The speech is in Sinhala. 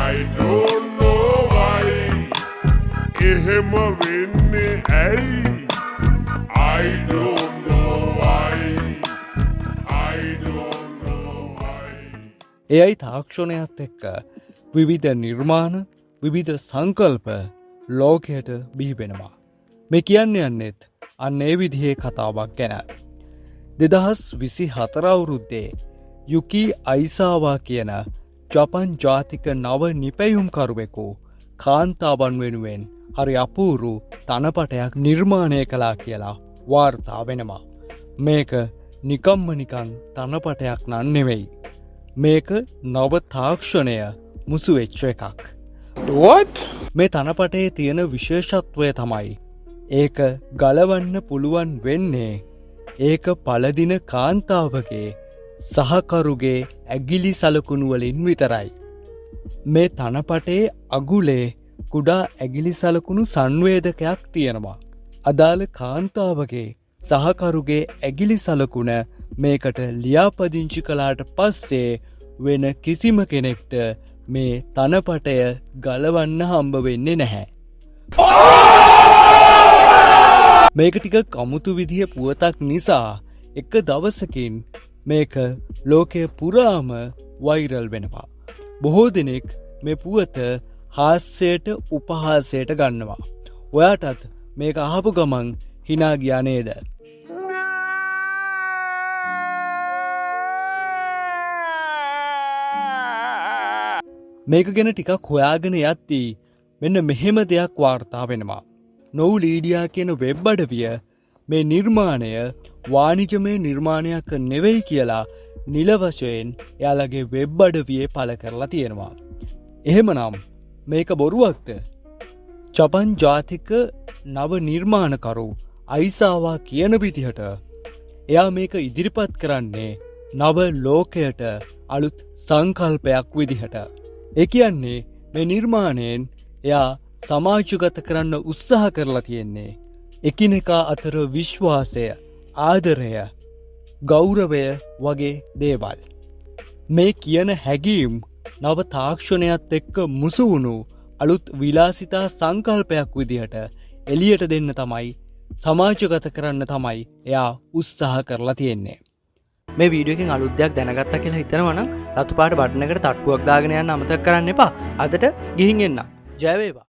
I don't know why එහෙම වෙන්නේ ඇයි I don't know why I don't know why එයයි තාක්ෂණයත් එක්ක විවිධ නිර්මාණ විවිධ සංකල්ප ලෝකයට බිහි වෙනවා. මේ කියන්න යන්නෙත් අන්න ඒ විදිහේ කතාවක් ගැන. 2024 අවුරුද්දේ යුකි අයිසාවා කියන ජපන් ජාතික නව නිපැයුම්කරුවෙකු කාන්තාවන් වෙනුවෙන් හරි අපූරු තනපටයක් නිර්මාණය කළා කියලා වාර්තා වෙනවා. මේක නිකම්ම නිකන් තනපටයක් නන් නෙවෙයි. මේක නව තාක්ෂණය මුසු වෙච්ච එකක්. What? මේ තනපටේ තියෙන විශේෂත්වය තමයි ඒක ගලවන්න පුළුවන් වෙන්නේ ඒක පළදින කාන්තාවගේ සහකරුගේ ඇගිලි සලකුණු වලින් විතරයි. මේ තනපටේ අගුලේ කුඩා ඇගිලි සලකුණු සංවේදකයක් තියෙනවා. අදාළ කාන්තාවගේ සහකරුගේ ඇගිලි සලකුණ මේකට ලියාපදිංචි කළාට පස්සේ වෙන කිසිම කෙනෙක්ට මේ තනපටය ගලවන්න හම්බ වෙන්නේ නැහැ. මේක ටික කමුතු විදිහ පුවතක් නිසා එක දවසකින් මේක ලෝකය පුරාම වෛරල් වෙනවා. බොහෝ දෙනෙක් මේ පුවත හාස්‍යයට උපහාසයට ගන්නවා. ඔයාටත් මේක අහපු ගමන් හිනා ගියා නේද? මේක ගැන ටිකක් හොයාගෙන යද්දී මෙන්න මෙහෙම දෙයක් වාර්තා වෙනවා. නොව් ලීඩියා කියන වෙබ් අඩවිය මේ නිර්මාණය වාණිජමය නිර්මාණයක් නෙවෙයි කියලා නිල වශයෙන් එයාලගේ වෙබ් අඩවියේ පළ කරලා තියෙනවා. එහෙමනම් මේක බොරුවක්ද? ජපන් ජාතික නව නිර්මාණකරු අයිසාවා කියන විදිහට එයා මේක ඉදිරිපත් කරන්නේ නව ලෝකයට අලුත් සංකල්පයක් විදිහට. ඒ කියන්නේ මේ නිර්මාණයෙන් එයා සමාජගත කරන්න උත්සාහ කරලා තියෙන්නේ එකිනෙකා අතර විශ්වාසය, ආදරය, ගෞරවය වගේ දේවල්. මේ කියන හැඟීම් නව තාක්ෂණයත් එක්ක මුසු වුණු අලුත් විලාසිතා සංකල්පයක් විදිහට එළියට දෙන්න තමයි සමාජගත කරන්න තමයි එයා උත්සාහ කරලා තියෙන්නේ. මේ වීඩියෝ එකෙන් අලුත් දෙයක් දැනගත්තා කියලා හිතනවා නම් රතු පාට බටන් එකට තට්ටුවක් දාගෙන යන්න අමතක කරන්න එපා. අදට ගිහින් එන්න. ජය වේවා.